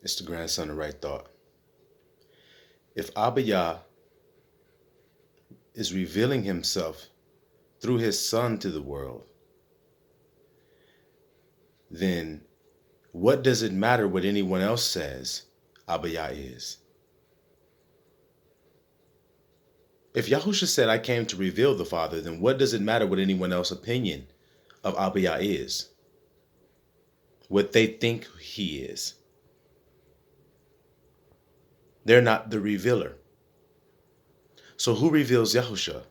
It's the grandson of right thought. If Abba Yah is revealing himself through his son to the world, then what does it matter what anyone else says Abba Yah is? If Yahusha said, I came to reveal the Father, then what does it matter what anyone else's opinion of Abba Yah is? What they think he is. They're not the revealer. So who reveals Yahusha?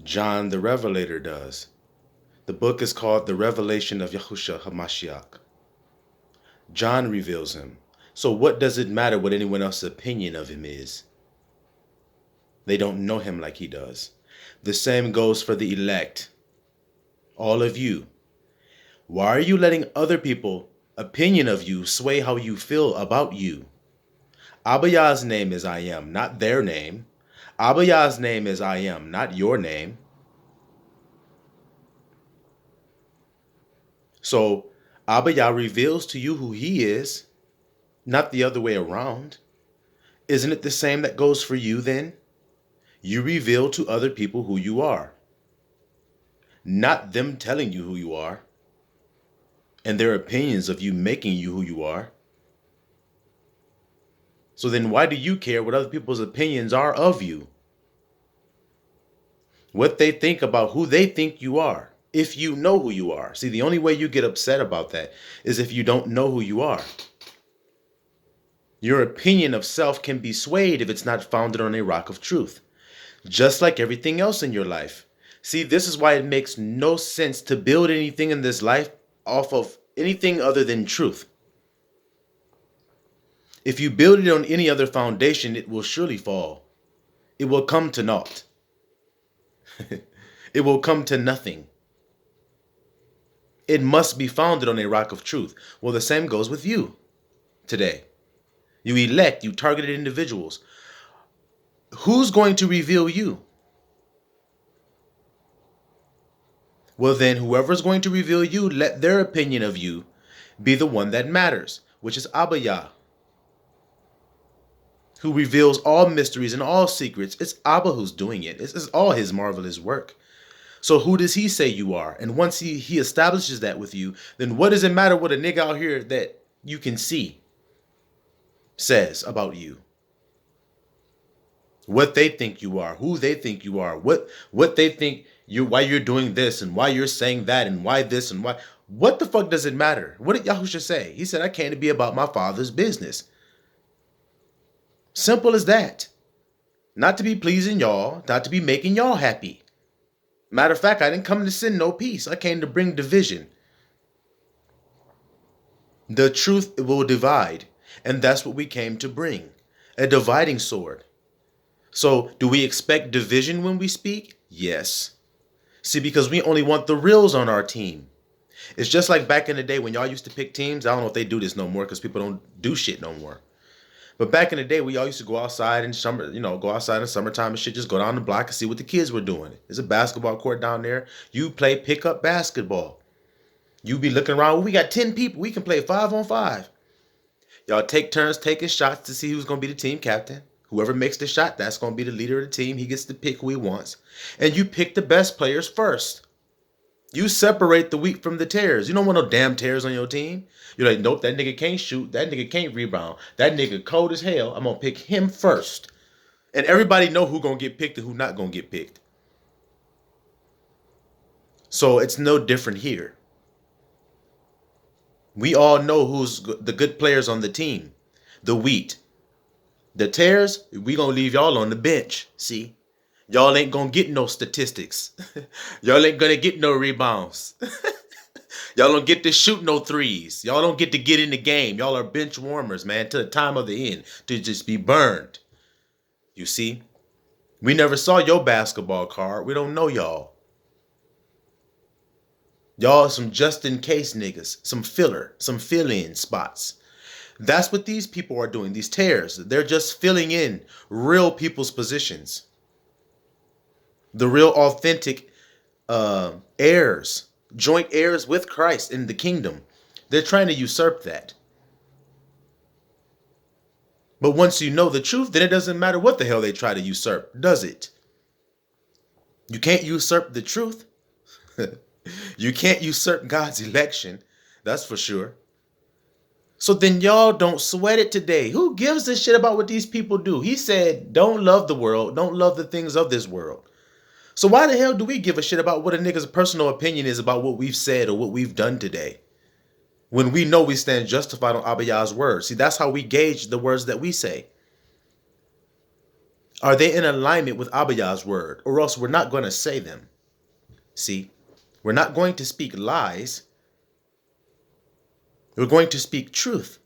John the Revelator does. The book is called The Revelation of Yahusha HaMashiach. John reveals him. So what does it matter what anyone else's opinion of him is? They don't know him like he does. The same goes for the elect. All of you. Why are you letting other people's opinion of you sway how you feel about you? Abba Yah's name is I am, not their name. Abba Yah's name is I am, not your name. So Abba Yah reveals to you who he is, not the other way around. Isn't it the same that goes for you then? You reveal to other people who you are, not them telling you who you are and their opinions of you making you who you are. So then why do you care what other people's opinions are of you? What they think about who they think you are, if you know who you are. See, the only way you get upset about that is if you don't know who you are. Your opinion of self can be swayed if it's not founded on a rock of truth, just like everything else in your life. See, this is why it makes no sense to build anything in this life off of anything other than truth. If you build it on any other foundation, it will surely fall. It will come to naught. It will come to nothing. It must be founded on a rock of truth. Well, the same goes with you today. You elect, you targeted individuals. Who's going to reveal you? Well, then whoever's going to reveal you, let their opinion of you be the one that matters, which is Abba Yah, who reveals all mysteries and all secrets. It's Abba who's doing it. It's all his marvelous work. So who does he say you are? And once he establishes that with you, then what does it matter what a nigga out here that you can see says about you? What they think you are, who they think you are, what they think you, why you're doing this and why you're saying that and why this and why. What the fuck does it matter? What did Yahusha say? He said, I came to be about my Father's business. Simple as that. Not to be pleasing y'all, not to be making y'all happy. Matter of fact, I didn't come to send no peace. I came to bring division. The truth will divide, and that's what we came to bring, a dividing sword. So do we expect division when we speak? Yes. See, because we only want the reals on our team. It's just like back in the day when y'all used to pick teams. I don't know if they do this no more because people don't do shit no more. But back in the day, we all used to go outside in summer, go outside in summertime and shit, just go down the block and see what the kids were doing. There's a basketball court down there. You play pickup basketball. You be looking around. We got 10 people. We can play 5-on-5. Y'all take turns taking shots to see who's going to be the team captain. Whoever makes the shot, that's going to be the leader of the team. He gets to pick who he wants. And you pick the best players first. You separate the wheat from the tares. You don't want no damn tares on your team. You're like, nope, that nigga can't shoot. That nigga can't rebound. That nigga cold as hell. I'm going to pick him first. And everybody know who going to get picked and who not going to get picked. So it's no different here. We all know who's the good players on the team. The wheat. The tares, we going to leave y'all on the bench. See? Y'all ain't going to get no statistics. Y'all ain't going to get no rebounds. Y'all don't get to shoot no threes. Y'all don't get to get in the game. Y'all are bench warmers, man, to the time of the end, to just be burned. You see? We never saw your basketball card. We don't know y'all. Y'all are some just in case niggas, some filler, some fill-in spots. That's what these people are doing, these tares. They're just filling in real people's positions. The real authentic heirs, joint heirs with Christ in the kingdom. They're trying to usurp that. But once you know the truth, then it doesn't matter what the hell they try to usurp, does it? You can't usurp the truth. You can't usurp God's election. That's for sure. So then y'all don't sweat it today. Who gives a shit about what these people do? He said, don't love the world. Don't love the things of this world. So why the hell do we give a shit about what a nigga's personal opinion is about what we've said or what we've done today? When we know we stand justified on Abba Yah's words. See, that's how we gauge the words that we say. Are they in alignment with Abba Yah's word? Or else we're not going to say them. See, we're not going to speak lies. We're going to speak truth.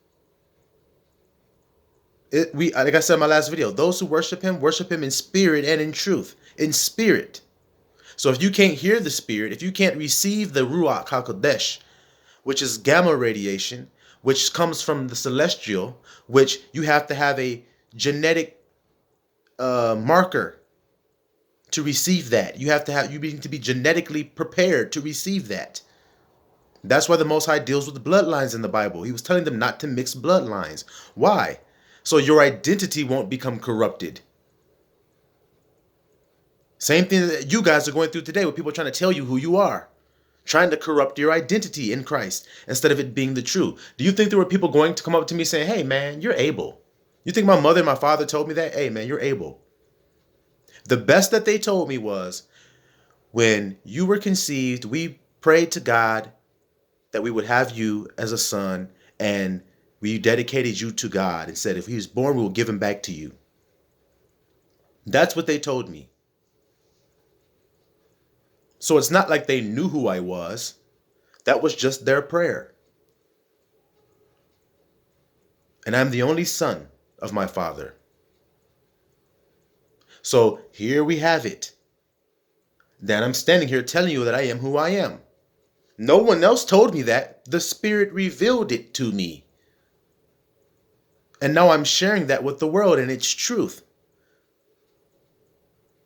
Like I said in my last video, those who worship him in spirit and in truth. In spirit. So if you can't hear the spirit, if you can't receive the Ruach HaKodesh, which is gamma radiation, which comes from the celestial, which you have to have a genetic marker to receive that. You need to be genetically prepared to receive that. That's why the Most High deals with the bloodlines in the Bible. He was telling them not to mix bloodlines. Why? So your identity won't become corrupted. Same thing that you guys are going through today with people trying to tell you who you are. Trying to corrupt your identity in Christ instead of it being the truth. Do you think there were people going to come up to me saying, hey man, you're able? You think my mother and my father told me that? Hey man, you're able. The best that they told me was, when you were conceived, we prayed to God that we would have you as a son, and we dedicated you to God and said, if he was born, we will give him back to you. That's what they told me. So it's not like they knew who I was. That was just their prayer. And I'm the only son of my father. So here we have it. Then I'm standing here telling you that I am who I am. No one else told me that. The Spirit revealed it to me. And now I'm sharing that with the world, and it's truth.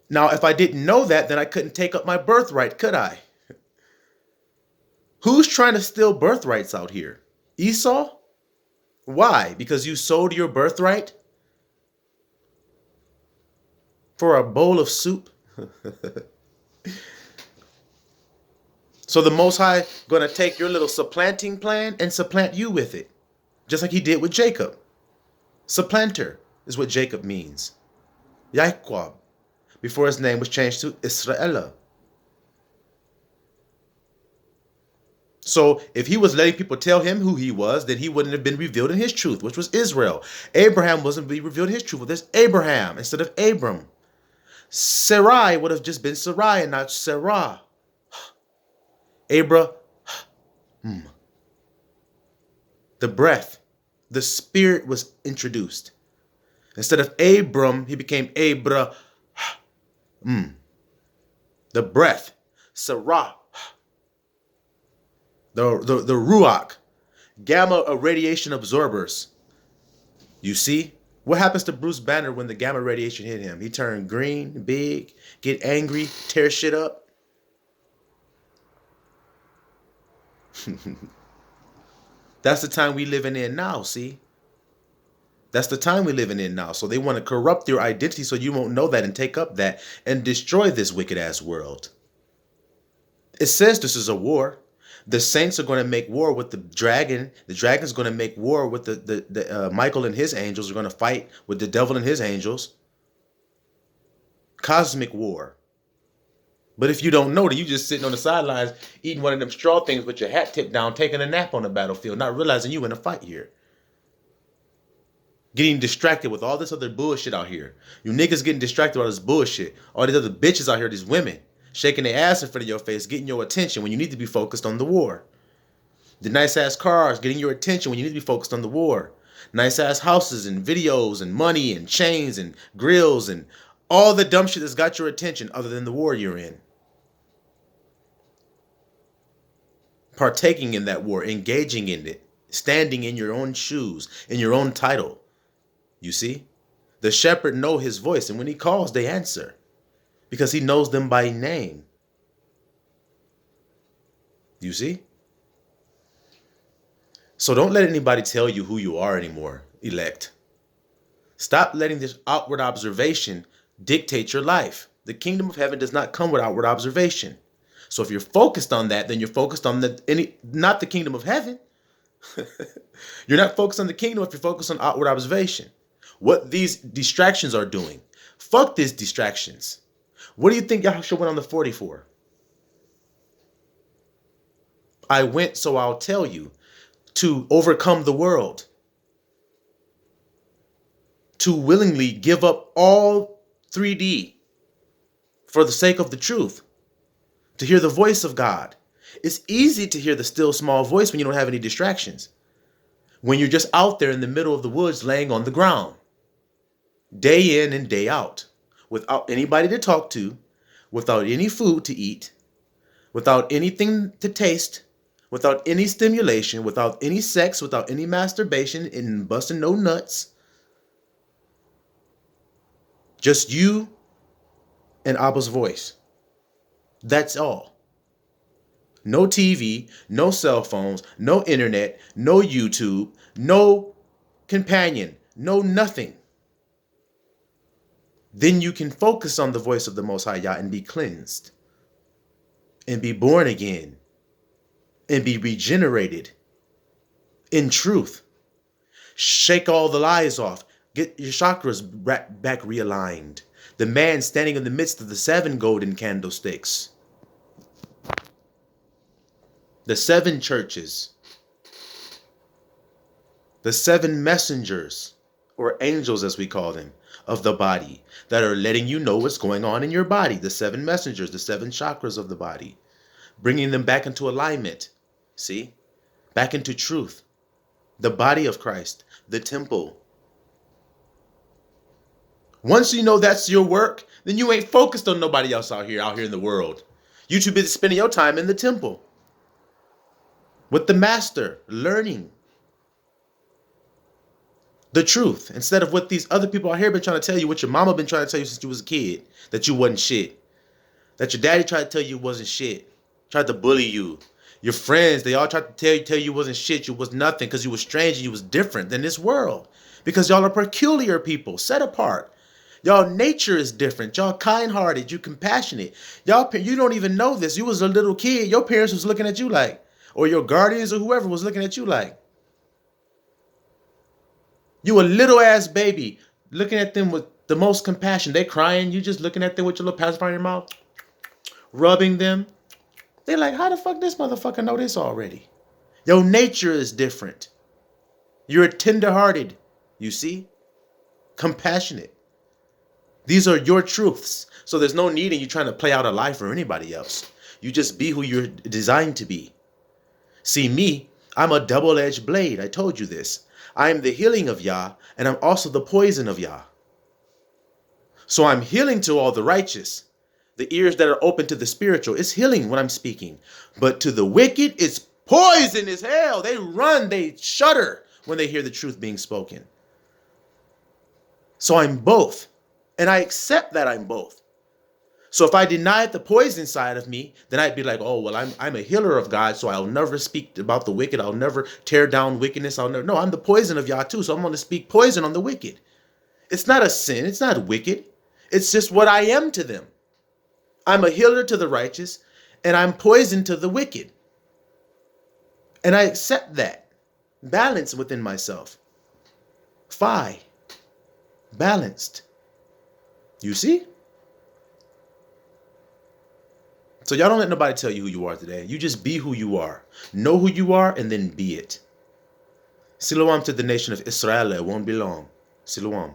Now, if I didn't know that, then I couldn't take up my birthright, could I? Who's trying to steal birthrights out here? Esau? Why? Because you sold your birthright for a bowl of soup? So the Most High going to take your little supplanting plan and supplant you with it. Just like he did with Jacob. Supplanter is what Jacob means. Yaquab, before his name was changed to Israel. So if he was letting people tell him who he was, then he wouldn't have been revealed in his truth, which was Israel. Abraham wasn't being revealed in his truth. Well, there's Abraham instead of Abram. Sarai would have just been Sarai and not Sarah. The breath, the spirit was introduced. Instead of Abram, he became Abra. The breath, Sarah. The Ruach, gamma radiation absorbers. You see? What happens to Bruce Banner when the gamma radiation hit him? He turned green, big, get angry, tear shit up. That's the time we living in now, see? That's the time we living in now. So they want to corrupt your identity so you won't know that and take up that and destroy this wicked-ass world. It says this is a war. The saints are going to make war with the dragon. The dragon's going to make war with the Michael and his angels are going to fight with the devil and his angels. Cosmic war. But if you don't know that, you just sitting on the sidelines eating one of them straw things with your hat tipped down, taking a nap on the battlefield, not realizing you in a fight here. Getting distracted with all this other bullshit out here. You niggas getting distracted with all this bullshit. All these other bitches out here, these women, shaking their ass in front of your face, getting your attention when you need to be focused on the war. The nice ass cars getting your attention when you need to be focused on the war. Nice ass houses and videos and money and chains and grills and all the dumb shit that's got your attention other than the war you're in. Partaking in that war, engaging in it, standing in your own shoes, in your own title. You see? The shepherd know his voice, and when he calls, they answer. Because he knows them by name. You see? So don't let anybody tell you who you are anymore, elect. Stop letting this outward observation dictate your life. The kingdom of heaven does not come with outward observation. So if you're focused on that, then you're focused on not the kingdom of heaven. You're not focused on the kingdom if you're focused on outward observation. What these distractions are doing. Fuck these distractions. What do you think Yahusha went on the 40 for? I went so I'll tell you, to overcome the world, to willingly give up all 3D for the sake of the truth, to hear the voice of God. It's easy to hear the still small voice when you don't have any distractions. When you're just out there in the middle of the woods laying on the ground, day in and day out, without anybody to talk to, without any food to eat, without anything to taste, without any stimulation, without any sex, without any masturbation, and busting no nuts. Just you and Abba's voice. That's all. No TV, no cell phones, no internet, no YouTube, no companion, no nothing. Then you can focus on the voice of the Most High Yah and be cleansed and be born again and be regenerated in truth. Shake all the lies off. Get your chakras back realigned. The man standing in the midst of the 7 golden candlesticks. The 7 churches. The 7 messengers, or angels as we call them, of the body, that are letting you know what's going on in your body. The 7 messengers, the 7 chakras of the body. Bringing them back into alignment. See? Back into truth. The body of Christ. The temple. Once you know that's your work, then you ain't focused on nobody else out here in the world. You too busy spending your time in the temple. With the master, learning the truth. Instead of what these other people out here been trying to tell you, what your mama been trying to tell you since you was a kid. That you wasn't shit. That your daddy tried to tell you wasn't shit. Tried to bully you. Your friends, they all tried to tell you wasn't shit. You was nothing because you was strange and you was different than this world. Because y'all are peculiar people, set apart. Y'all nature is different. Y'all kind-hearted. You compassionate. You don't even know this. You was a little kid. Your parents was looking at you like, or your guardians or whoever was looking at you like. You a little ass baby looking at them with the most compassion. They crying. You just looking at them with your little pacifier in your mouth, rubbing them. They like, how the fuck this motherfucker know this already? Your nature is different. You're tender-hearted. You see? Compassionate. These are your truths. So there's no need in you trying to play out a life for anybody else. You just be who you're designed to be. See me, I'm a double-edged blade. I told you this. I am the healing of Yah, and I'm also the poison of Yah. So I'm healing to all the righteous. The ears that are open to the spiritual, it's healing when I'm speaking. But to the wicked, it's poison as hell. They run, they shudder when they hear the truth being spoken. So I'm both. And I accept that I'm both. So if I denied the poison side of me, then I'd be like, oh, well, I'm a healer of God, so I'll never speak about the wicked. I'll never tear down wickedness. No, I'm the poison of Yah too, so I'm going to speak poison on the wicked. It's not a sin. It's not wicked. It's just what I am to them. I'm a healer to the righteous, and I'm poison to the wicked. And I accept that. Balance within myself. Balanced. You see? So y'all don't let nobody tell you who you are today. You just be who you are. Know who you are and then be it. Siloam to the nation of Israel. It won't be long. Siloam.